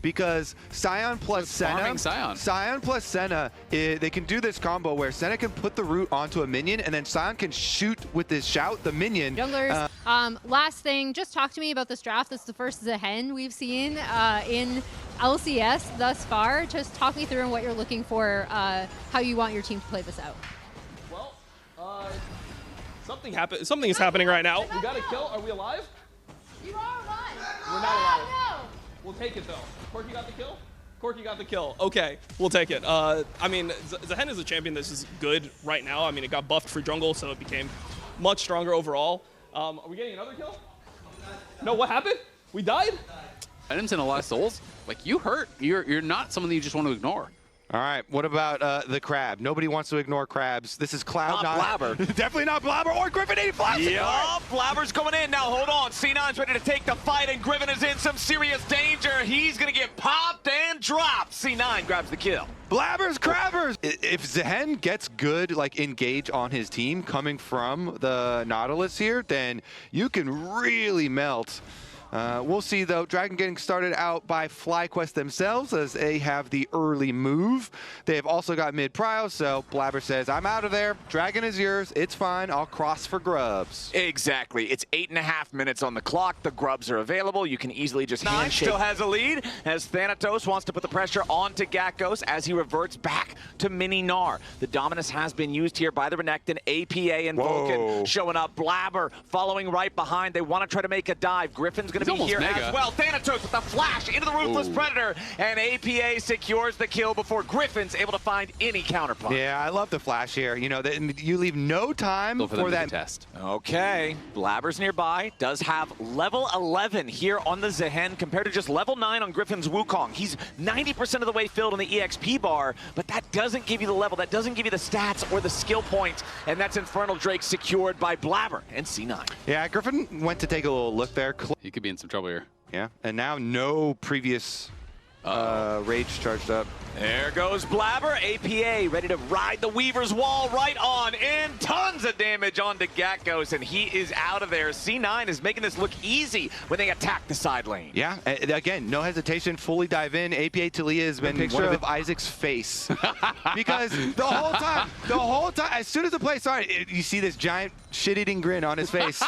because Sion plus Senna, Sion plus Senna, they can do this combo where Senna can put the root onto a minion, and then Sion can shoot with this shout the minion. Junglers, last thing, just talk to me about this draft. This is the first Zehen we've seen in LCS thus far. Just talk me through what you're looking for, how you want your team to play this out. Well, something is happening right now. We got a kill. Are we alive? You are alive. We're not alive. No. We'll take it though. Corki got the kill? Corki got the kill. Okay, we'll take it. I mean, Zehen is a champion that's is good right now. I mean, it got buffed for jungle, so it became much stronger overall. Are we getting another kill? No, what happened? We died? Venom's in a lot of souls. Like, you hurt. You're not someone that you just want to ignore. All right, what about the crab? Nobody wants to ignore crabs. This is Cloud9. Not Blabber. Definitely not Blabber or Griffin. He flashes. Yup, Blabber's going in. Now, hold on. C9's ready to take the fight, and Griffin is in some serious danger. He's going to get popped and dropped. C9 grabs the kill. Blabbers, crabbers. If Zehen gets good, like, engage on his team coming from the Nautilus here, then you can really melt. We'll see, though. Dragon getting started out by FlyQuest themselves as they have the early move. They've also got mid-prio, so Blabber says, I'm out of there. Dragon is yours. It's fine. I'll cross for grubs. Exactly. It's 8.5 minutes on the clock. The grubs are available. You can easily just handshake. Still has a lead as Thanatos wants to put the pressure onto Gakkos as he reverts back to Mini Gnar. The dominance has been used here by the Renekton, APA, and Vulcan showing up. Blabber following right behind. They want to try to make a dive. Griffin's going to be here as well. Thanatos with the flash into the Ruthless Predator, and APA secures the kill before Griffin's able to find any counterpunch. Yeah, I love the flash here. You know, you leave no time for that test. Okay, Blabber's nearby, does have level 11 here on the Zehen compared to just level 9 on Griffin's Wukong. He's 90% of the way filled on the EXP bar, but that doesn't give you the level, that doesn't give you the stats or the skill points, and that's Infernal Drake secured by Blabber and C9. Yeah, Griffin went to take a little look there. He could be in some trouble here. Yeah, and now no previous rage charged up. There goes Blabber. APA ready to ride the Weaver's Wall right on in. Tons of damage onto Gakkos, and he is out of there. C9 is making this look easy when they attack the side lane. Yeah, again, no hesitation, fully dive in. APA Talia has been one of Isaac's face. Because the whole time, as soon as the play started, you see this giant shit-eating grin on his face.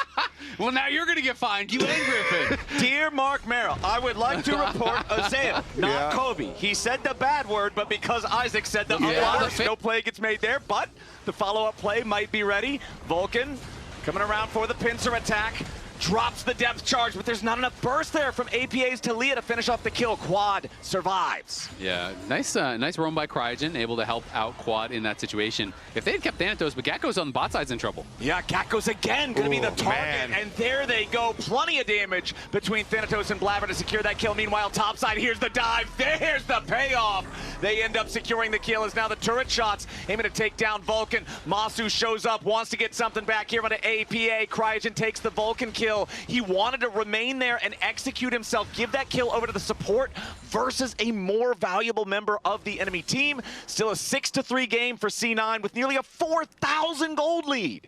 Well, now you're going to get fined, you and Griffin. Dear Mark Merrill, I would like to report Azale, not Kobe. He said the bad word, but because Isaac said the other word, no play gets made there, but the follow-up play might be ready. Vulcan coming around for the pincer attack. Drops the depth charge, but there's not enough burst there from APA's Talia to finish off the kill. Quad survives. Yeah, nice roam by Cryogen, able to help out Quad in that situation. If they had kept Thanatos, but Gakkos on the bot side's in trouble. Yeah, Gakkos again going to be the target, and there they go. Plenty of damage between Thanatos and Blabber to secure that kill. Meanwhile, topside, here's the dive. There's the payoff. They end up securing the kill as now the turret shots aiming to take down Vulcan. Masu shows up, wants to get something back here on an APA. Cryogen takes the Vulcan kill. He wanted to remain there and execute himself, give that kill over to the support versus a more valuable member of the enemy team. Still a 6-3 game for C9 with nearly a 4,000 gold lead.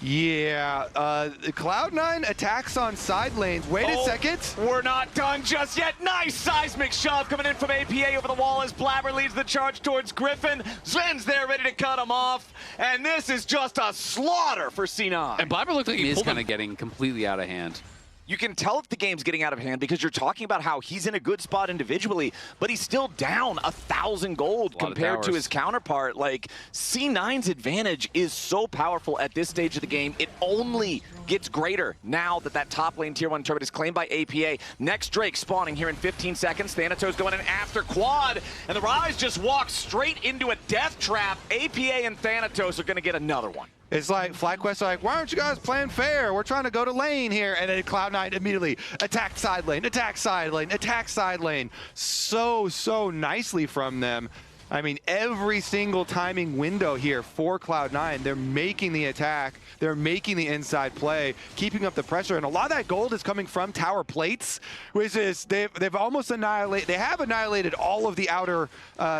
Yeah, Cloud9 attacks on side lanes. Wait a second. We're not done just yet. Nice seismic shove coming in from APA over the wall as Blabber leads the charge towards Griffin. Zen's there ready to cut him off. And this is just a slaughter for C9. And Blabber looked like he is kind of getting completely out of hand. You can tell if the game's getting out of hand because you're talking about how he's in a good spot individually, but he's still down 1,000 gold compared to his counterpart. Like, C9's advantage is so powerful at this stage of the game. It only gets greater now that that top lane tier 1 turret is claimed by APA. Next Drake spawning here in 15 seconds. Thanatos going in after Quad, and the Rise just walks straight into a death trap. APA and Thanatos are going to get another one. It's like FlyQuest like, why aren't you guys playing fair? We're trying to go to lane here. And then Cloud9 immediately attack side lane, attack side lane, attack side lane. So nicely from them. I mean, every single timing window here for Cloud9, they're making the attack, they're making the inside play, keeping up the pressure, and a lot of that gold is coming from tower plates, which is they've almost annihilated all of the outer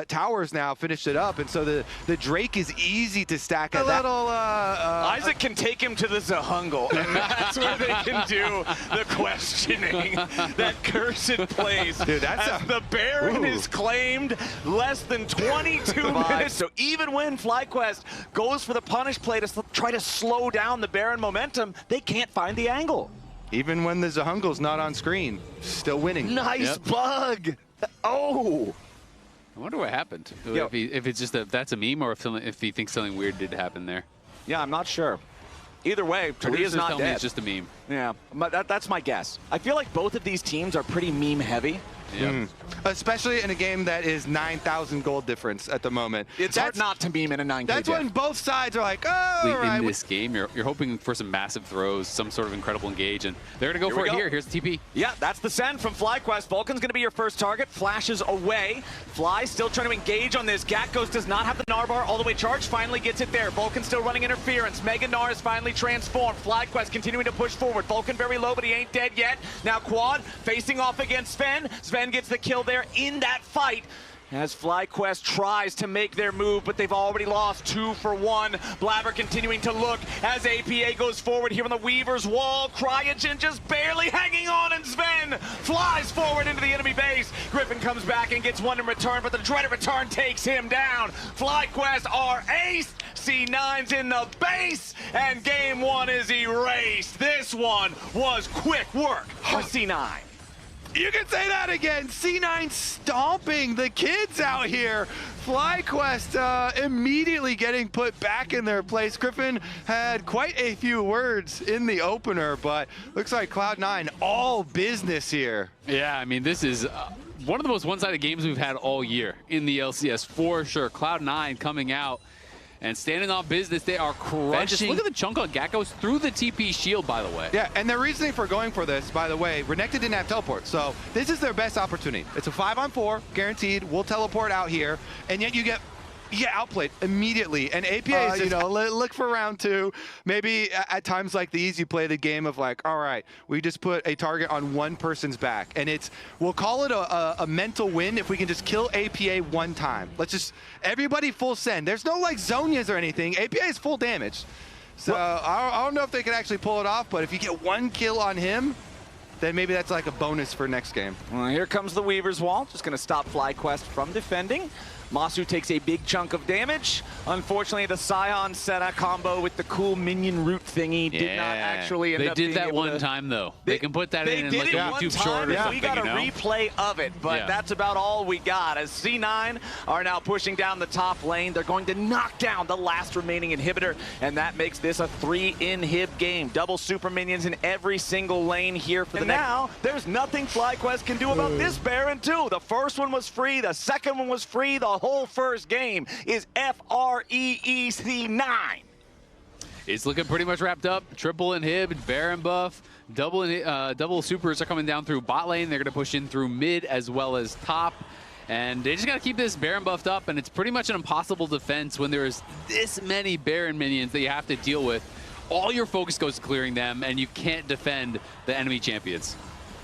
towers now, finished it up, and so the Drake is easy to stack a little. Isaac can take him to the Zahungle, and that's where they can do the questioning. That cursed place. Dude, as the Baron is claimed less than 22 minutes. So even when FlyQuest goes for the punish play to try to slow down the Baron momentum, they can't find the angle. Even when the Zahungle's not on screen, still winning. Nice bug. Oh. I wonder what happened. If it's just that's a meme, or if he thinks something weird did happen there. Yeah, I'm not sure. Either way, Talia's not dead. It's just a meme. Yeah, that's my guess. I feel like both of these teams are pretty meme heavy. Yeah. Especially in a game that is 9,000 gold difference at the moment. It's hard not to meme in a 9K That's when both sides are like, oh, all right. In this game, you're hoping for some massive throws, some sort of incredible engage, and they're going to go for it here. Here's the TP. Yeah, that's the send from FlyQuest. Vulcan's going to be your first target. Flashes away. Fly still trying to engage on this. Gatghost does not have the Narbar all the way charged. Finally gets it there. Vulcan still running interference. Mega Gnar is finally transformed. FlyQuest continuing to push forward. Vulcan very low, but he ain't dead yet. Now Quad facing off against Sven. Sven gets the kill there in that fight. As FlyQuest tries to make their move, but they've already lost 2 for 1. Blabber continuing to look as APA goes forward here on the Weaver's wall. Cryogen just barely hanging on, and Sven flies forward into the enemy base. Griffin comes back and gets one in return, but the dreaded return takes him down. FlyQuest are aced. C9's in the base, and game 1 is erased. This one was quick work for C9. You can say that again. C9 stomping the kids out here. FlyQuest immediately getting put back in their place. Griffin had quite a few words in the opener, but looks like Cloud9 all business here. Yeah, I mean, this is one of the most one-sided games we've had all year in the LCS, for sure. Cloud9 coming out and standing on business. They are crushing. Just look at the chunk on Gatghost through the TP shield, by the way. Yeah, and their reasoning for going for this, by the way, Renekton didn't have teleport, so this is their best opportunity. It's a 5-on-4, guaranteed. We'll teleport out here, and yet you get outplayed immediately. And APA is just, look for round 2. Maybe at times like these, you play the game of like, all right, we just put a target on one person's back. And we'll call it a mental win if we can just kill APA one time. Let's just, everybody full send. There's no like Zonias or anything. APA is full damage. So I don't know if they can actually pull it off, but if you get one kill on him, then maybe that's like a bonus for next game. Well, here comes the Weaver's Wall. Just going to stop FlyQuest from defending. Masu takes a big chunk of damage. Unfortunately, the Scion Senna combo with the cool minion root thingy did not actually end up being They did that able one to... time, though. They can put that in like a YouTube short or something, We got a replay of it, but that's about all we got. As C9 are now pushing down the top lane, they're going to knock down the last remaining inhibitor, and that makes this a 3-inhib game. Double super minions in every single lane here for the next... now, there's nothing FlyQuest can do about this Baron, too. The first one was free, the second one was free, the whole first game is FREEC9. It's looking pretty much wrapped up. Triple inhib, Baron buff, double supers are coming down through bot lane. They're going to push in through mid as well as top. And they just got to keep this Baron buffed up, and it's pretty much an impossible defense when there's this many Baron minions that you have to deal with. All your focus goes to clearing them, and you can't defend the enemy champions.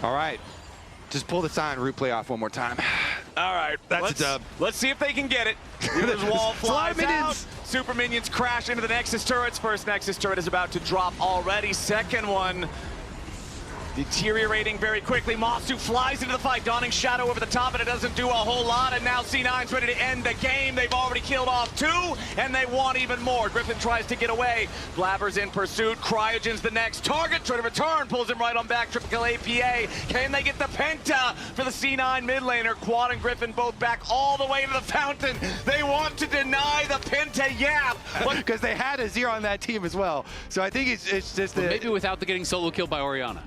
All right. Just pull the sign root play off one more time. All right, that's a dub. Let's see if they can get it. Weaver's Wall flies out. Super minions crash into the Nexus turrets. First Nexus turret is about to drop already. Second one deteriorating very quickly. Masu flies into the fight, donning Shadow over the top, and it doesn't do a whole lot. And now C9's ready to end the game. They've already killed off 2, and they want even more. Griffin tries to get away. Blabber's in pursuit. Cryogen's the next target. Trying to return, pulls him right on back. Triple kill APA. Can they get the Penta for the C9 mid laner? Quad and Griffin both back all the way to the fountain. They want to deny the Penta yap. Because they had a 0 on that team as well. So I think it's just maybe without the getting solo killed by Orianna.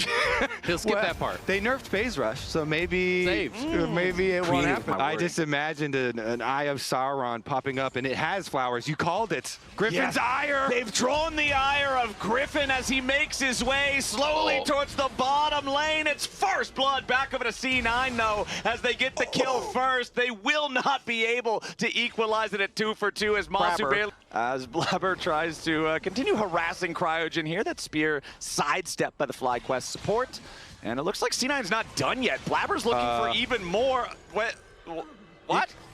He'll skip that part. They nerfed Peyz Rush, so maybe maybe it won't happen. I just imagined an Eye of Sauron popping up, and it has flowers. You called it. Griffin's ire. They've drawn the ire of Griffin as he makes his way slowly towards the bottom lane. It's first blood back over to C9, though, as they get the kill first. They will not be able to equalize it at 2 for 2 as Masu barely... As Blabber tries to continue harassing Cryogen here. That spear sidestepped by the FlyQuest support. And it looks like C9's not done yet. Blabber's looking for even more. What?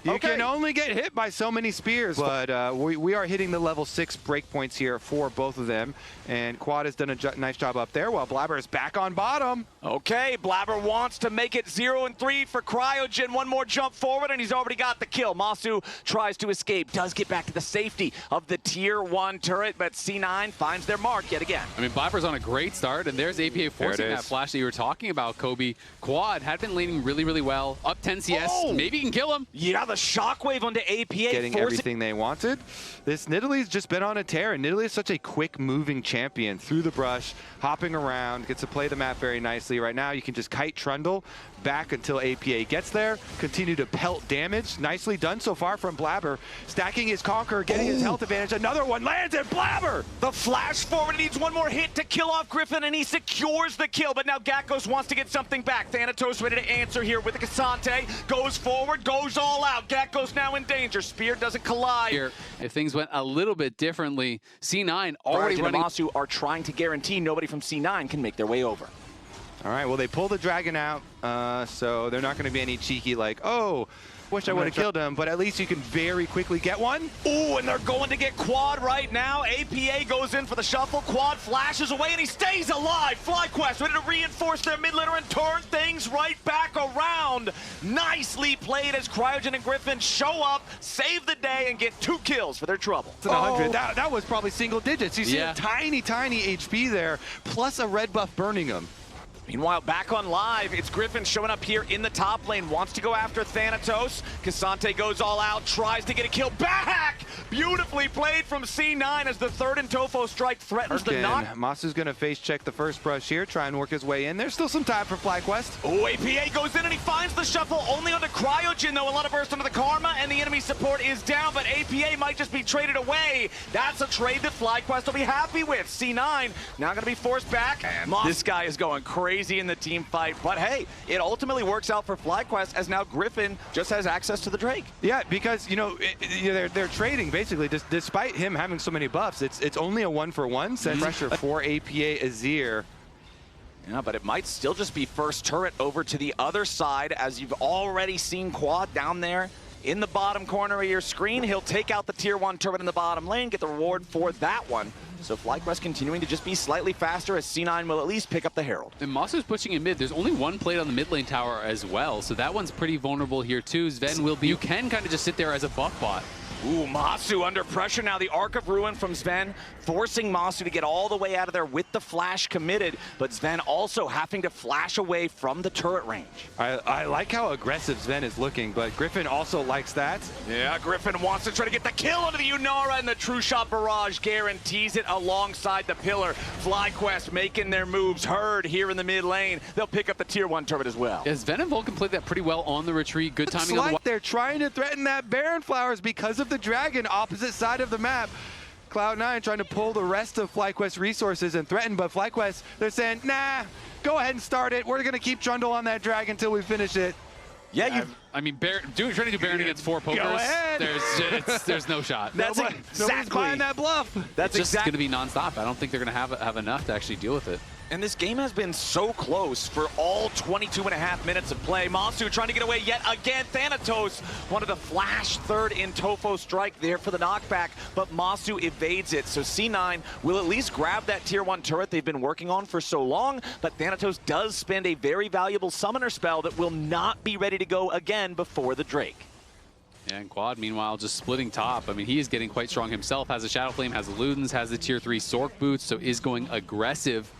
You can only get hit by so many spears, but we are hitting the level 6 breakpoints here for both of them. And Quad has done a nice job up there while Blabber is back on bottom. Okay, Blabber wants to make it 0 and 3 for Cryogen. One more jump forward, and he's already got the kill. Masu tries to escape, does get back to the safety of the tier 1 turret, but C9 finds their mark yet again. I mean, Blabber's on a great start, and there's APA forcing that flash that you were talking about, Kobe. Quad had been leaning really, really well. Up 10 CS, maybe he can kill him. Yeah, the shockwave onto APA. Getting everything they wanted. This Nidalee's just been on a tear, and Nidalee is such a quick-moving champion through the brush, hopping around, gets to play the map very nicely. Right now, you can just kite Trundle back until APA gets there, continue to pelt damage. Nicely done so far from Blabber. Stacking his Conqueror, getting his health advantage. Another one lands and Blabber! The flash forward needs one more hit to kill off Griffin, and he secures the kill, but now Gakkos wants to get something back. Thanatos ready to answer here with the Cassante. Goes forward, goes all out. Gakkos now in danger. Spear doesn't collide. Here, if things went a little bit differently, C9 already running. Masu are trying to guarantee nobody from C9 can make their way over. All right, well, they pull the Dragon out, so they're not going to be any cheeky like, oh, wish I would have killed him, but at least you can very quickly get one. Ooh, and they're going to get Quad right now. APA goes in for the shuffle. Quad flashes away, and he stays alive. FlyQuest ready to reinforce their mid laner and turn things right back around. Nicely played as Cryogen and Griffin show up, save the day, and get 2 kills for their trouble. It's 100. That was probably single digits. You see a tiny, tiny HP there, plus a red buff burning him. Meanwhile, back on live, it's Griffin showing up here in the top lane, wants to go after Thanatos. Cassante goes all out, tries to get a kill back! Beautifully played from C9 as the third and Tofo strike threatens the knock. Masu's gonna face check the first brush here, try and work his way in. There's still some time for FlyQuest. Oh, APA goes in and he finds the shuffle, only onto Cryogen though. A lot of burst onto the Karma, and the enemy support is down, but APA might just be traded away. That's a trade that FlyQuest will be happy with. C9 now gonna be forced back. This guy is going crazy in the team fight, but hey, it ultimately works out for FlyQuest as now Griffin just has access to the Drake. Yeah, because you know they're trading basically. Despite him having so many buffs, it's only a 1-for-1 set pressure for APA Azir. Yeah, but it might still just be first turret over to the other side, as you've already seen Quad down there in the bottom corner of your screen. He'll take out the tier 1 turret in the bottom lane, get the reward for that one. So FlyQuest continuing to just be slightly faster as C9 will at least pick up the Herald. And Masu's pushing in mid. There's only one plate on the mid lane tower as well, so that one's pretty vulnerable here too. Sven will be, you can kind of just sit there as a buff bot. Ooh, Masu under pressure now. The Arc of Ruin from Sven, forcing Masu to get all the way out of there with the flash committed, but Sven also having to flash away from the turret range. I like how aggressive Sven is looking, but Griffin also likes that. Yeah, Griffin wants to try to get the kill onto the Yunara, and the True Shot Barrage guarantees it alongside the pillar. FlyQuest making their moves heard here in the mid lane. They'll pick up the tier 1 turret as well. Yeah, Sven and Vulcan played that pretty well on the retreat. Good timing on the... They're trying to threaten that Baron Flowers because of the Dragon opposite side of the map. Cloud9 trying to pull the rest of FlyQuest resources and threaten, but FlyQuest, they're saying, nah, go ahead and start it. We're going to keep Trundle on that Dragon until we finish it. Yeah, I mean, trying to do Baron against 4 pokers, go ahead. There's no shot. That's Nobody's buying that bluff. That's just going to be nonstop. I don't think they're going to have enough to actually deal with it. And this game has been so close for all 22.5 minutes of play. Masu trying to get away yet again. Thanatos wanted to flash third in Tofo strike there for the knockback, but Masu evades it. So C9 will at least grab that tier 1 turret they've been working on for so long, but Thanatos does spend a very valuable summoner spell that will not be ready to go again before the Drake. Yeah, and Quad, meanwhile, just splitting top. I mean, he is getting quite strong himself. Has a Shadow Flame, has the Ludens, has the tier 3 Sork boots, so is going aggressive.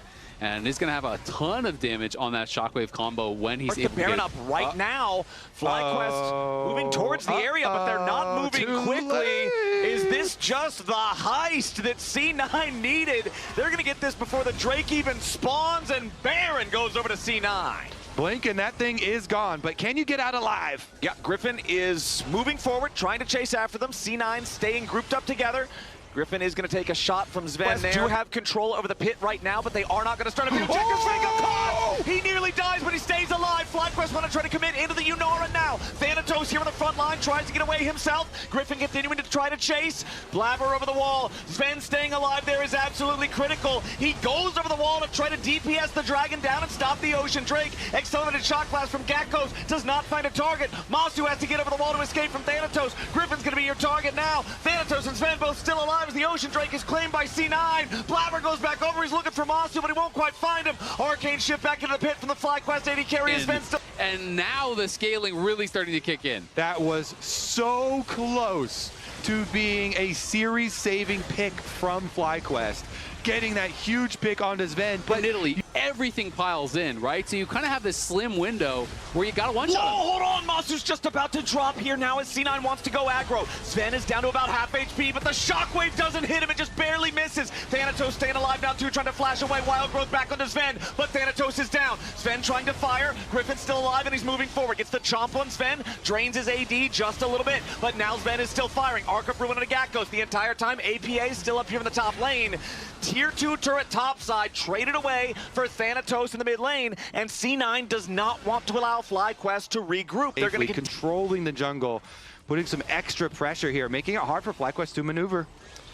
And is going to have a ton of damage on that Shockwave combo when he's able to Baron up right now. FlyQuest moving towards the area, but they're not moving quickly. Is is this just the heist that C9 needed? They're going to get this before the Drake even spawns, and Baron goes over to C9. Blink and that thing is gone, but can you get out alive? Yeah, Griffin is moving forward, trying to chase after them. C9 staying grouped up together. Griffin is going to take a shot from Sven there. Do have control over the pit right now, but they are not going to start a video check. Sven got caught! He nearly dies, but he stays alive. FlyQuest want to try to commit into the Unara now. Thanatos here on the front line, tries to get away himself. Griffin continuing to try to chase. Blabber over the wall. Sven staying alive there is absolutely critical. He goes over the wall to try to DPS the Dragon down and stop the Ocean Drake. Accelerated shot blast from Gakkos does not find a target. Masu has to get over the wall to escape from Thanatos. Griffin's going to be your target now. Thanatos and Sven both still alive as the Ocean Drake is claimed by C9. Blabber goes back over. He's looking for Masu, but he won't quite find him. Arcane shift back into the pit from the FlyQuest AD carry. Sven still. And now the scaling really starting to kick in. That was so close to being a series-saving pick from FlyQuest. Getting that huge pick onto Sven, but in Italy, everything piles in, right? So you kind of have this slim window where you got to one-shot him. Hold on, Masu's just about to drop here now as C9 wants to go aggro. Sven is down to about half HP, but the shockwave doesn't hit him, it just barely misses. Thanatos staying alive now too, trying to flash away. Wild Growth back onto Sven, but Thanatos is down. Sven trying to fire, Griffin's still alive and he's moving forward. Gets the chomp on Sven, drains his AD just a little bit, but now Sven is still firing. Arc of Ruin and Gakkos the entire time. APA is still up here in the top lane. Tier 2 turret topside traded away for Thanatos in the mid lane, and C9 does not want to allow FlyQuest to regroup. They're going to controlling the jungle, putting some extra pressure here, making it hard for FlyQuest to maneuver.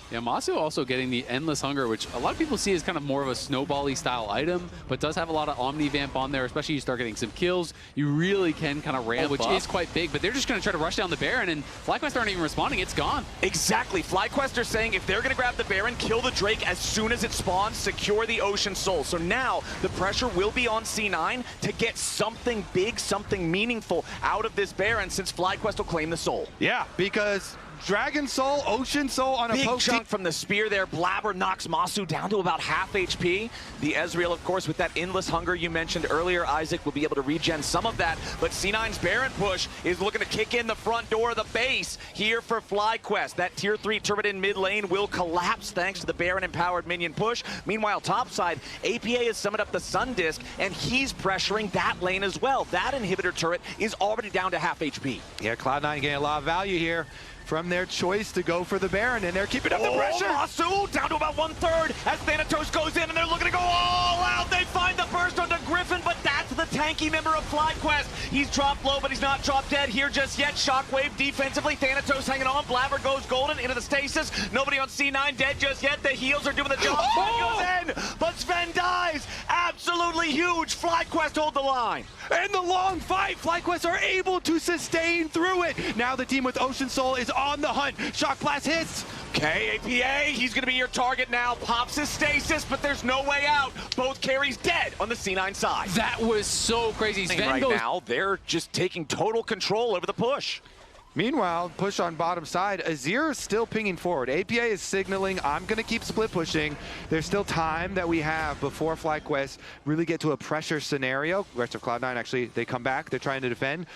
Yeah, Masu also getting the Endless Hunger, which a lot of people see as kind of more of a snowball-y style item, but does have a lot of Omni-Vamp on there, especially you start getting some kills. You really can kind of ramp, which is quite big, but they're just going to try to rush down the Baron, and FlyQuest aren't even responding. It's gone. Exactly. FlyQuest are saying if they're going to grab the Baron, kill the Drake as soon as it spawns, secure the Ocean Soul. So now the pressure will be on C9 to get something big, something meaningful out of this Baron, since FlyQuest will claim the Soul. Yeah, because Dragon Soul, Ocean Soul on a big post chunk from the spear there. Blabber knocks Masu down to about half HP. The Ezreal, of course, with that Endless Hunger you mentioned earlier, Isaac, will be able to regen some of that. But C9's Baron push is looking to kick in the front door of the base here for FlyQuest. That tier 3 turret in mid lane will collapse thanks to the Baron empowered minion push. Meanwhile, topside, APA has summoned up the Sun Disc, and he's pressuring that lane as well. That inhibitor turret is already down to half HP. Yeah, Cloud9 getting a lot of value here from their choice to go for the Baron, and they're keeping up the pressure. Masu down to about 1/3 as Thanatos goes in, and they're looking to go all out. They find the burst onto Griffin, but that's the tanky member of FlyQuest. He's dropped low, but he's not dropped dead here just yet. Shockwave defensively, Thanatos hanging on. Blabber goes golden into the stasis. Nobody on C9 dead just yet. The heals are doing the job. Sven goes in, but Sven dies. Absolutely huge. FlyQuest hold the line. And the long fight, FlyQuest are able to sustain through it. Now the team with Ocean Soul is on the hunt. Shock Blast hits. Okay, APA, he's going to be your target now. Pops his stasis, but there's no way out. Both carries dead on the C9 side. That was so crazy. Sven right now, they're just taking total control over the push. Meanwhile, push on bottom side, Azir is still pinging forward. APA is signaling, I'm going to keep split pushing. There's still time that we have before FlyQuest really get to a pressure scenario. Rest of Cloud9, actually, they come back. They're trying to defend.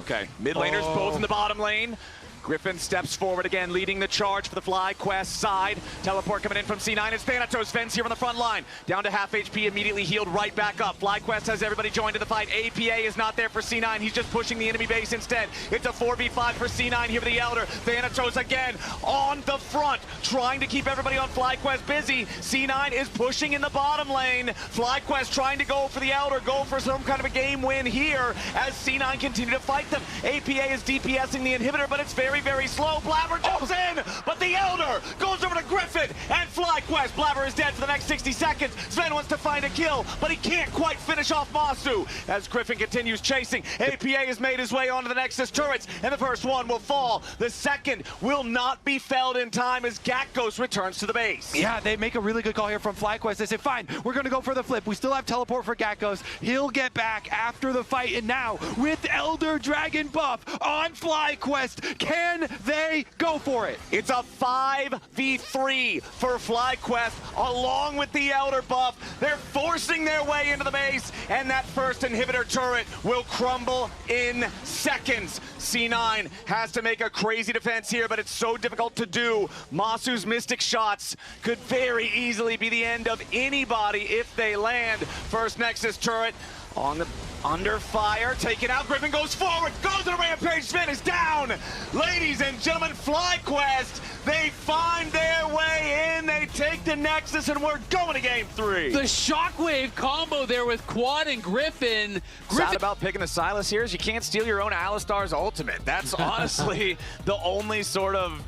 Okay, mid laners both in the bottom lane. Griffin steps forward again, leading the charge for the FlyQuest side. Teleport coming in from C9. It's Thanatos. Sven's here on the front line. Down to half HP, immediately healed right back up. FlyQuest has everybody joined in the fight. APA is not there for C9. He's just pushing the enemy base instead. It's a 4v5 for C9 here with the Elder. Thanatos again on the front, trying to keep everybody on FlyQuest busy. C9 is pushing in the bottom lane. FlyQuest trying to go for the Elder, go for some kind of a game win here as C9 continue to fight them. APA is DPSing the inhibitor, but it's very slow. Blabber jumps in, but the Elder goes over to Griffin and FlyQuest. Blabber is dead for the next 60 seconds. Sven wants to find a kill, but he can't quite finish off Masu as Griffin continues chasing. APA has made his way onto the Nexus turrets, and the first one will fall. The second will not be felled in time as Gakkos returns to the base. Yeah, they make a really good call here from FlyQuest. They say, fine, we're going to go for the flip. We still have teleport for Gakkos. He'll get back after the fight, and now with Elder Dragon buff on FlyQuest, can Can they go for it? It's a 5v3 for FlyQuest, along with the Elder buff. They're forcing their way into the base, and that first inhibitor turret will crumble in seconds. C9 has to make a crazy defense here, but it's so difficult to do. Masu's Mystic shots could very easily be the end of anybody if they land. First Nexus turret on the under fire, taken out. Griffin goes forward, goes to the rampage. Sven is down. Ladies and gentlemen, FlyQuest, they find their way in. They take the Nexus, and we're going to game 3. The shockwave combo there with Quad and Griffin. Sad about picking the Silas here is you can't steal your own Alistar's ultimate. That's honestly the only sort of,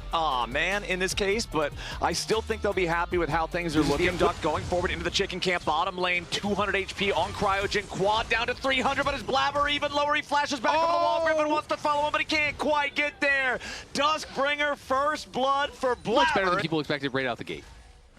man, in this case, but I still think they'll be happy with how things are looking. Duck going forward into the chicken camp, bottom lane, 200 HP on Cryogen. Quad down to 300, but his Blabber even lower. He flashes back on the wall. Griffin wants to follow him, but he can't quite get there. Duskbringer, first blood for Blabber. Much better than people expected right out the gate.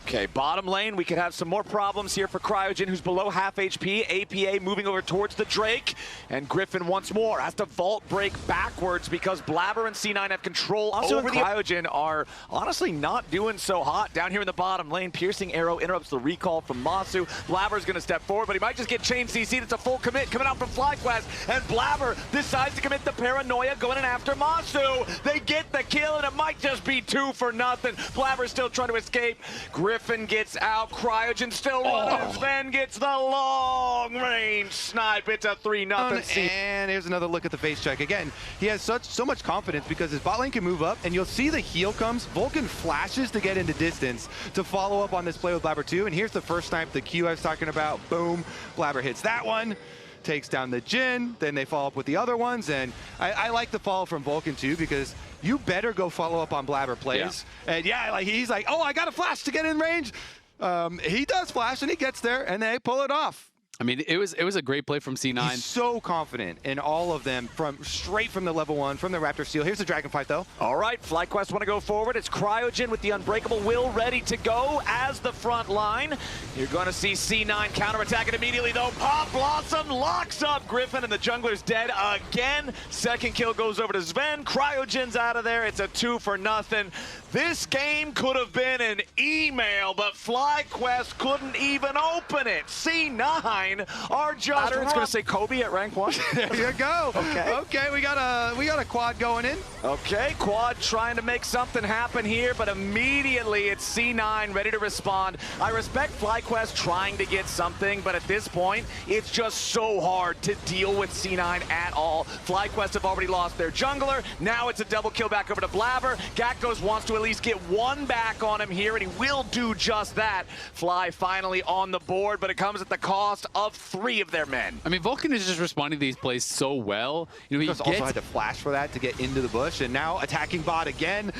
Okay, bottom lane, we could have some more problems here for Cryogen, who's below half HP. APA moving over towards the Drake, and Griffin once more has to vault break backwards because Blabber and C9 have control over the Cryogen are honestly not doing so hot down here in the bottom lane. Piercing arrow interrupts the recall from Masu. Blabber's gonna step forward, but he might just get chain CC'd. It's a full commit coming out from FlyQuest, and Blabber decides to commit the paranoia going in after Masu. They get the kill, and it might just be 2 for nothing. Blabber's still trying to escape. Griffin gets out, Cryogen still running, Sven gets the long-range snipe. It's a 3-0. And here's another look at the face check. Again, he has so much confidence because his bot lane can move up, and you'll see the heal comes. Vulcan flashes to get into distance to follow up on this play with Blabber 2, and here's the first snipe, the Q I was talking about. Boom, Blabber hits that one. Takes down the Jhin, then they follow up with the other ones, and I like the follow from Vulcan too because you better go follow up on Blabber plays. Yeah. And yeah, like he's like, oh, I got a flash to get in range. He does flash and he gets there and they pull it off. I mean, it was a great play from C9. He's so confident in all of them straight from the level 1, from the Raptor Steel. Here's the Dragon fight though. All right, FlyQuest want to go forward. It's Cryogen with the Unbreakable Will ready to go as the front line. You're going to see C9 counterattack it immediately though. Pop Blossom locks up Griffin and the jungler's dead again. Second kill goes over to Sven. Cryogen's out of there. It's a 2 for nothing. This game could have been an email, but FlyQuest couldn't even open it. C9 are just. It's going to say Kobe at rank 1. There you go. Okay, we got a quad going in. Okay, quad trying to make something happen here, but immediately it's C9 ready to respond. I respect FlyQuest trying to get something, but at this point, it's just so hard to deal with C9 at all. FlyQuest have already lost their jungler. Now it's a double kill back over to Blabber. Gakos wants to at least get one back on him here, and he will do just that. Fly finally on the board, but it comes at the cost of 3 of their men. I mean, Vulcan is just responding to these plays so well. You know, he also had to flash for that to get into the bush, and now attacking bot again.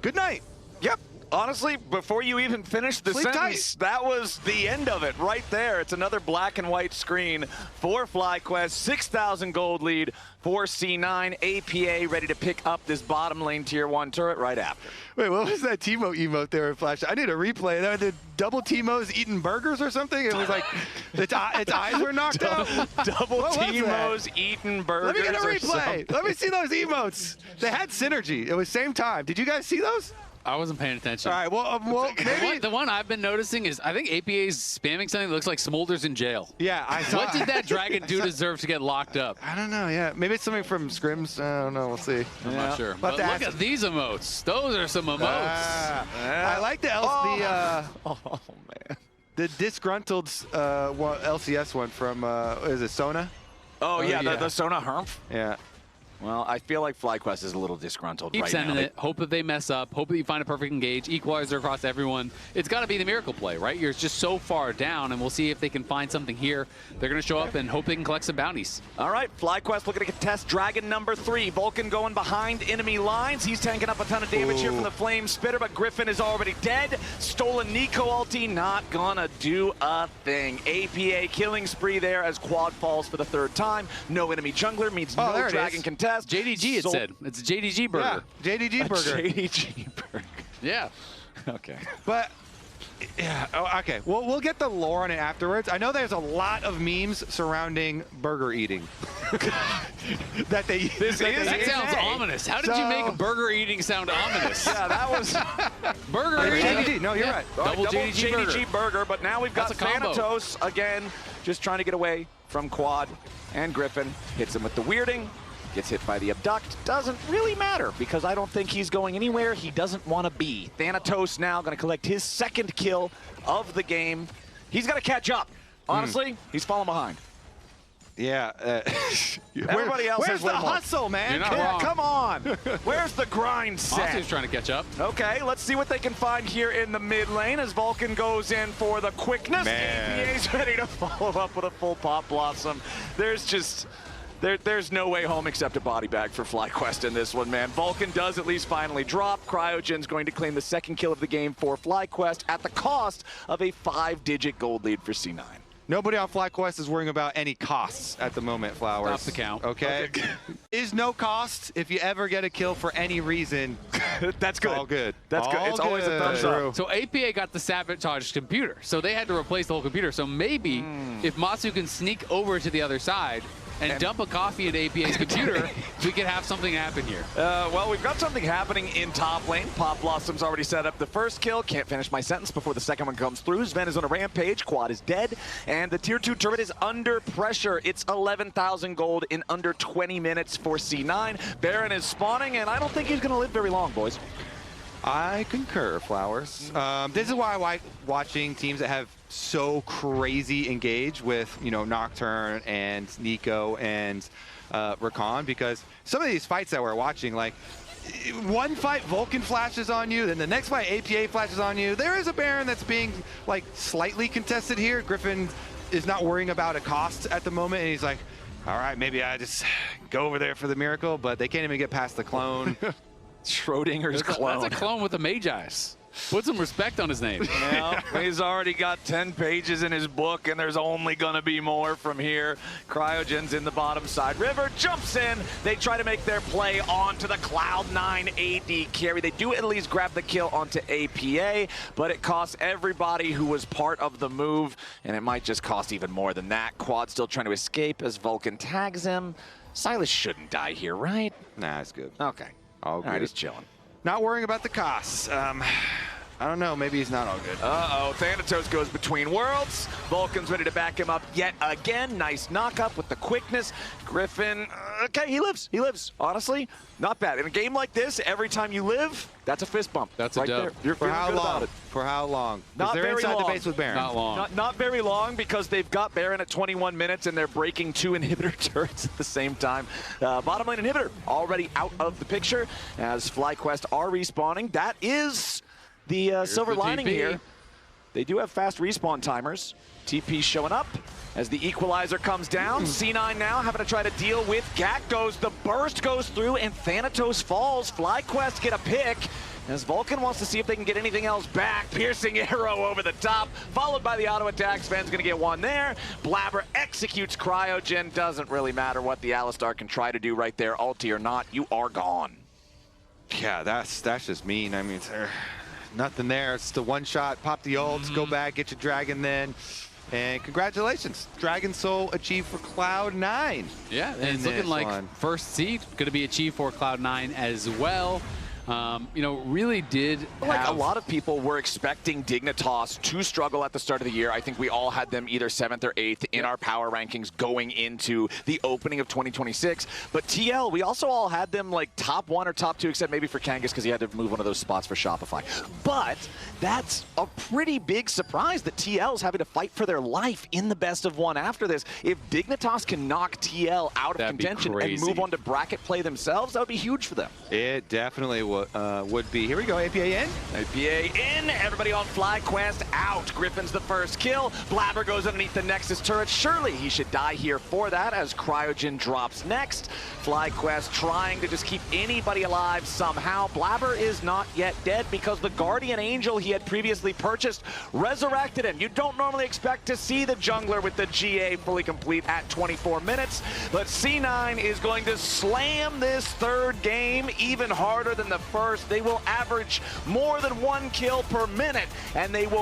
Good night. Yep. Honestly, before you even finished the sentence, that was the end of it right there. It's another black and white screen for FlyQuest. 6,000 gold lead for C9. APA ready to pick up this bottom lane tier 1 turret right after. Wait, what was that Teemo emote there in Flash? I need a replay. That the double Teemo's eating burgers or something? It was like its eyes were knocked out. Double Teemo's eating burgers. Let me get a replay. Let me see those emotes. They had synergy. It was same time. Did you guys see those? I wasn't paying attention. All right, well maybe the one I've been noticing is I think APA's spamming something that looks like Smolder's in jail. Yeah, I saw. What did that dragon do deserve to get locked up? I don't know. Yeah, maybe it's something from Scrims. I don't know. We'll see. I'm not sure. But look at these emotes. Those are some emotes. I like the the disgruntled LCS one from is it Sona? Oh yeah, the Sona Hermf. Yeah. Well, I feel like FlyQuest is a little disgruntled Keep right sending now. it. Hope that they mess up. Hope that you find a perfect engage. Equalizer across everyone. It's got to be the miracle play, right? You're just so far down, and we'll see if they can find something here. They're going to show up and hope they can collect some bounties. All right, FlyQuest looking to contest Dragon number 3. Vulcan going behind enemy lines. He's tanking up a ton of damage here from the Flame Spitter, but Griffin is already dead. Stolen Nico ulti, not gonna do a thing. APA killing spree there as Quad falls for the 3rd time. No enemy jungler means no Dragon contest. JDG, it said. It's a JDG burger. Yeah, JDG burger. JDG burger. Yeah. Okay. But Yeah. Oh, okay. Well, we'll get the lore on it afterwards. I know there's a lot of memes surrounding burger eating. that sounds ominous. How did you make burger eating sound ominous? Yeah, that was burger eating. JDG. No, you're right. Double JDG burger. But now we've got Thanatos again, just trying to get away from Quad and Griffin. Hits him with the weirding. Gets hit by the abduct. Doesn't really matter because I don't think he's going anywhere he doesn't want to be. Thanatos now going to collect his second kill of the game. He's got to catch up. Honestly, he's falling behind. Yeah. Everybody else Where's has way the more. hustle, man? You're not wrong. Come on. Where's the grind set? Monster's trying to catch up. Okay, let's see what they can find here in the mid lane as Vulcan goes in for the quickness. APA's ready to follow up with a full Pop Blossom. There's just... There's no way home except a body bag for FlyQuest in this one, man. Vulcan does at least finally drop. Cryogen's going to claim the second kill of the game for FlyQuest at the cost of a 5-digit gold lead for C9. Nobody on FlyQuest is worrying about any costs at the moment, Flowers. Stop the count. Okay? Is no cost if you ever get a kill for any reason. That's good. All good. That's good. It's always a thumbs up. So APA got the sabotaged computer, so they had to replace the whole computer. So maybe if Matsu can sneak over to the other side and dump a coffee into APA's computer, we could have something happen here. Well, we've got something happening in top lane. Pop Blossom's already set up the first kill. Can't finish my sentence before the second one comes through. Sven is on a rampage. Quad is dead. And the tier 2 turret is under pressure. It's 11,000 gold in under 20 minutes for C9. Baron is spawning, and I don't think he's going to live very long, boys. I concur, Flowers. This is why I like watching teams that have so crazy engage with, you know, Nocturne and Nico and Rakan, because some of these fights that we're watching, like, one fight Vulcan flashes on you, then the next fight APA flashes on you. There is a Baron that's being, like, slightly contested here. Griffin is not worrying about a cost at the moment, and he's like, all right, maybe I just go over there for the miracle, but they can't even get past the clone. Schrodinger's clone. That's a clone with a mage eyes. Put some respect on his name. Well, he's already got 10 pages in his book, and there's only going to be more from here. Cryogen's in the bottom side. River jumps in. They try to make their play onto the Cloud9 AD carry. They do at least grab the kill onto APA, but it costs everybody who was part of the move, and it might just cost even more than that. Quad still trying to escape as Vulcan tags him. Silas shouldn't die here, right? Nah, it's good. Okay. All good. All right, he's chilling. Not worrying about the costs. I don't know. Maybe he's not all good. Uh-oh. Thanatos goes between worlds. Vulcan's ready to back him up yet again. Nice knock-up with the quickness. Griffin, okay, he lives. He lives. Honestly, not bad. In a game like this, every time you live, that's a fist bump. That's right a dub. there. You're For feeling how good long? about it. For how long? Not they're very inside long. the base with Baron. Not long. Not very long because they've got Baron at 21 minutes and they're breaking 2 inhibitor turrets at the same time. Bottom lane inhibitor already out of the picture as FlyQuest are respawning. That is the silver lining here. They do have fast respawn timers. TP showing up as the equalizer comes down. C9 now having to try to deal with Gak goes. The burst goes through and Thanatos falls. FlyQuest get a pick as Vulcan wants to see if they can get anything else back. Piercing arrow over the top, followed by the auto attack. Sven's gonna get one there. Blabber executes Cryogen. Doesn't really matter what the Alistar can try to do right there. Ulti or not, you are gone. Yeah, that's just mean. I mean, nothing there. It's the one shot, pop the ults, go back, get your dragon then. And congratulations, Dragon Soul achieved for Cloud9. Yeah, and it's looking like first seed going to be achieved for Cloud9 as well. You know, really did like a lot of people were expecting Dignitas to struggle at the start of the year. I think we all had them either 7th or 8th in our power rankings going into the opening of 2026. But TL, we also all had them like top 1 or top 2, except maybe for Kangas because he had to move one of those spots for Shopify. But that's a pretty big surprise that TL is having to fight for their life in the best of 1 after this. If Dignitas can knock TL out of contention and move on to bracket play themselves, that would be huge for them. It definitely would be. Here we go, APA in. APA in, everybody on FlyQuest out. Griffin's the first kill. Blabber goes underneath the Nexus turret. Surely he should die here for that as Cryogen drops next. FlyQuest trying to just keep anybody alive somehow. Blabber is not yet dead because the Guardian Angel he had previously purchased resurrected him. You don't normally expect to see the jungler with the GA fully complete at 24 minutes, but C9 is going to slam this third game even harder than the first. They will average more than 1 kill per minute, and they will